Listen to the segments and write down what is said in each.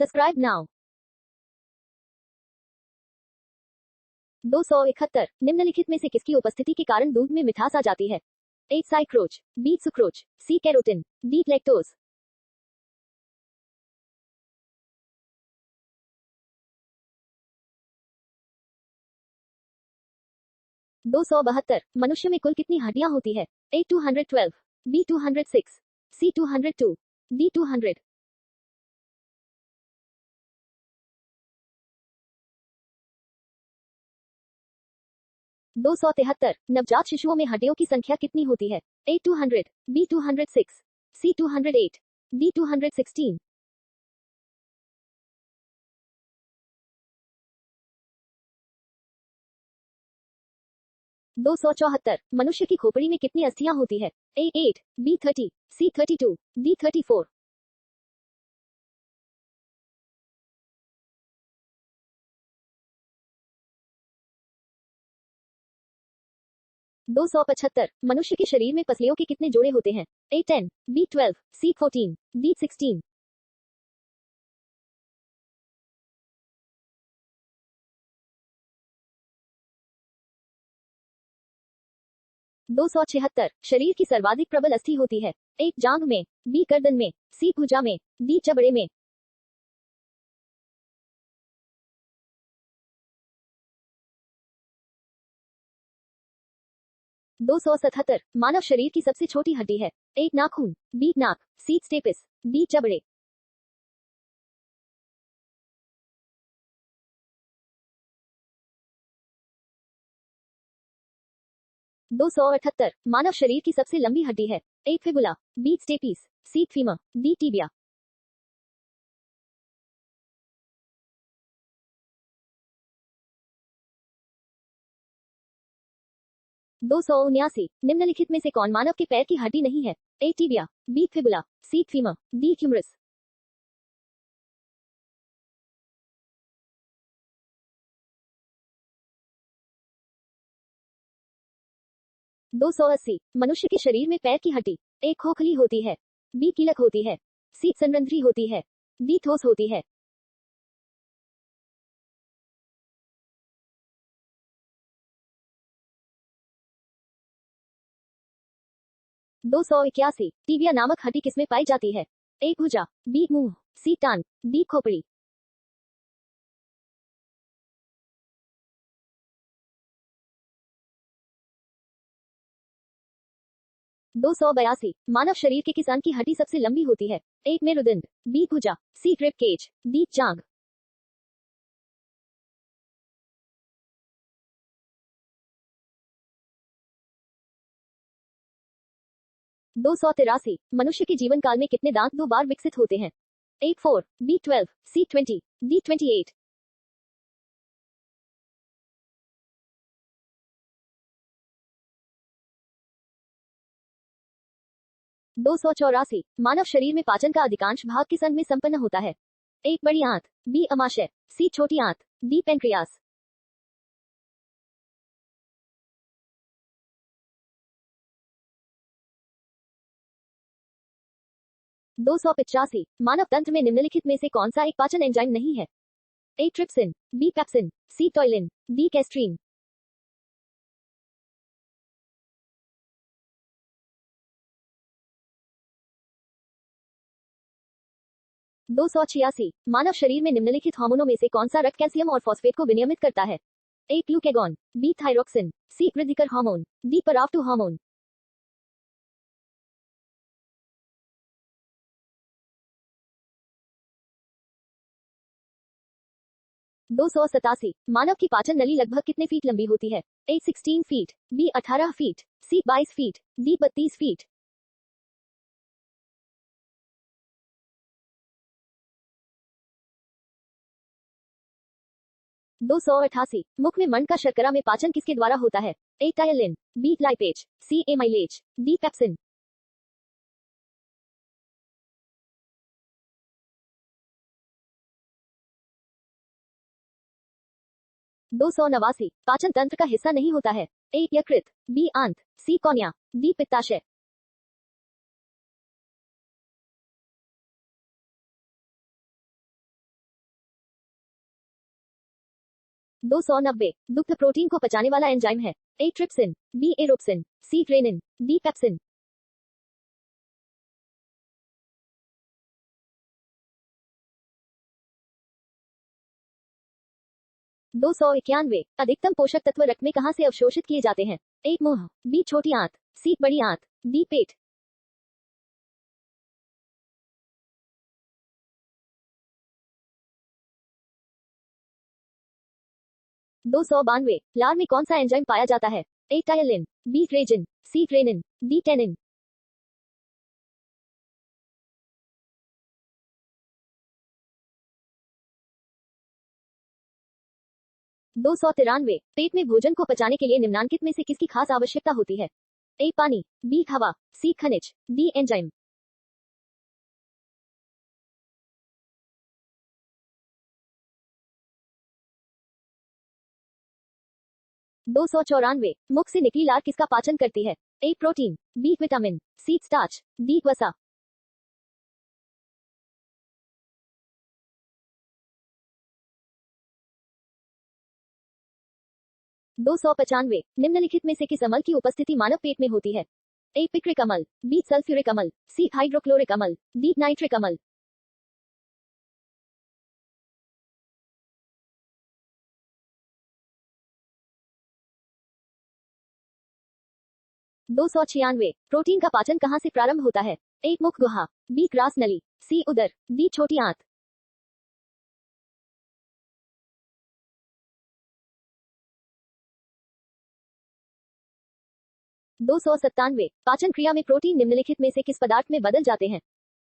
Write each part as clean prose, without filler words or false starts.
Subscribe now. 271 निम्नलिखित में से किसकी उपस्थिति के कारण दूध में मिठास आ जाती है? ए साइक्रोज, बी सुक्रोज, सी कैरोटिन, डी लैक्टोज। 272 मनुष्य में कुल कितनी हड्डियां होती है? ए 212, बी 206, सी 202, डी 200। 273 नवजात शिशुओं में हड्डियों की संख्या कितनी होती है? ए 200, बी 206, सी 208, डी 216। 274 मनुष्य की खोपड़ी में कितनी अस्थियां होती है? ए 8, बी 30, सी 32, डी 34। 275 मनुष्य के शरीर में पसलियों के कितने जोड़े होते हैं? ए 10, बी 12, सी 14, डी 16। 276 शरीर की सर्वाधिक प्रबल अस्थि होती है? ए जांघ में, बी गर्दन में, सी भुजा में, डी जबड़े में। 277 मानव शरीर की सबसे छोटी हड्डी है? ए नाखून, बी नाक, सी स्टेपिस, डी जबड़े। 278 मानव शरीर की सबसे लंबी हड्डी है? ए फिबुला, बी स्टेपिस, सी फीमर, डी टिबिया। 279 निम्नलिखित में से कौन मानव के पैर की हड्डी नहीं है? ए टिबिया, बी फिबुला, सी फीमर, डी ह्यूमरस। 280 मनुष्य के शरीर में पैर की हड्डी? ए खोखली होती है, बी कीलक होती है, सी संरंध्री होती है, डी ठोस होती है। 281 टीबिया नामक हड्डी किसमें पाई जाती है? ए भुजा, बी मुंह, सी टांग, डी खोपड़ी। 282 मानव शरीर के किस अंग की हड्डी सबसे लंबी होती है? ए मेरुदंड, बी भुजा, सी रिब केज, डी जांघ। 283 मनुष्य के जीवन काल में कितने दांत दो बार विकसित होते हैं? ए 4, बी 12, सी 20, डी 28। 284 मानव शरीर में पाचन का अधिकांश भाग किस अंग में संपन्न होता है? ए बड़ी आंत, बी अमाशय, सी छोटी आंत, डी पेनक्रियास। 285 मानव तंत्र में निम्नलिखित में से कौन सा एक पाचन एंजाइम नहीं है? ए ट्रिप्सिन, बी पेप्सिन, सी टॉयलिन, डी कैस्ट्रीन। 286 मानव शरीर में निम्नलिखित हार्मोनों में से कौन सा रक्त कैल्शियम और फॉस्फेट को विनियमित करता है? ए ग्लूकेगॉन, बी थायरोक्सिन, सी वृद्धिकर हार्मोन, डी पराफ्टू हार्मोन। 287 मानव की पाचन नली लगभग कितने फीट लंबी होती है? ए 16 फीट, बी 18 फीट, सी 22 फीट, डी 32 फीट। 288 मुख में मंड का शर्करा में पाचन किसके द्वारा होता है? ए टायलिन, बी लाइपेज, सी एमाइलेज, डी पेप्सिन। 289 पाचन तंत्र का हिस्सा नहीं होता है? ए यकृत, बी आंत, सी कौनिया, डी पित्ताशय। 290 दुग्ध प्रोटीन को पचाने वाला एंजाइम है। ए ट्रिप्सिन, बी एरोप्सिन, सी ट्रेनिन, डी पेप्सिन। 291 अधिकतम पोषक तत्व रक्त में कहां से अवशोषित किए जाते हैं? ए मुंह, बी छोटी आंत, सी बड़ी आंत, डी पेट। 292 लार में कौन सा एंजाइम पाया जाता है? ए टायलिन, बी ट्रेजिन, सी ट्रेनिन, डी टेनिन। 293 पेट में भोजन को पचाने के लिए निम्नांकित में से किसकी खास आवश्यकता होती है? ए पानी, बी हवा, सी खनिज, डी एंजाइम। 294 मुख से निकली लार किसका पाचन करती है? ए प्रोटीन, बी विटामिन, सी स्टार्च, डी वसा। 295 निम्नलिखित में से किस अम्ल की उपस्थिति मानव पेट में होती है? ए पिक्रिक अम्ल, बी सल्फ्यूरिक अम्ल, सी हाइड्रोक्लोरिक अम्ल, डी नाइट्रिक अम्ल। 296 प्रोटीन का पाचन कहां से प्रारंभ होता है? ए मुख गुहा, बी ग्रास नली, सी उदर, डी छोटी आंत। 297 पाचन क्रिया में प्रोटीन निम्नलिखित में से किस पदार्थ में बदल जाते हैं?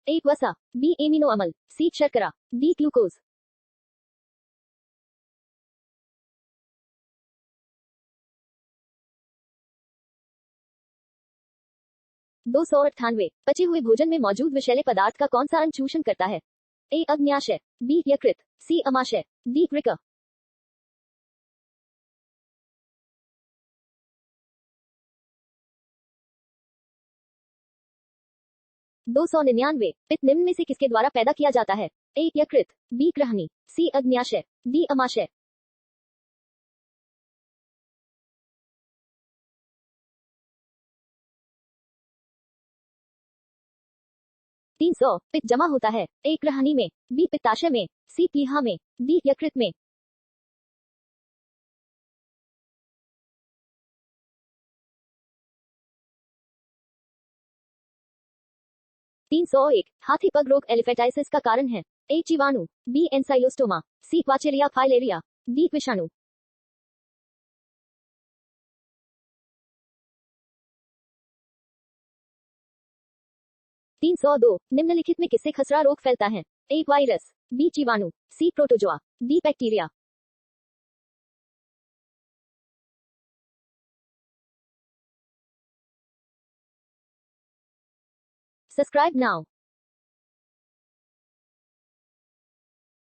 ए वसा, बी एमिनो अम्ल, सी शर्करा, डी ग्लूकोज। 298 पचे हुए भोजन में मौजूद विषैले पदार्थ का कौन सा अन्न शोषण करता है? ए अग्न्याशय, बी यकृत, सी अमाशय, डी वृक्क। 299 पित्त निम्न में से किसके द्वारा पैदा किया जाता है? ए यकृत, बी ग्रहणी, सी अग्न्याशय, डी अमाशय। 300 पित्त जमा होता है? ए ग्रहणी में, बी पित्ताशय में, सी प्लीहा में, डी यकृत में। 301 हाथी पग रोग एलिफेटाइसिस का कारण है? ए जीवाणु, बी एंसाइलोस्टोमा, सी क्वाचेरिया फाइलेरिया, डी विषाणु। 302 निम्नलिखित में किससे खसरा रोग फैलता है? ए वायरस, बी जीवाणु, C protozoa, D bacteria. 'Subscribe now'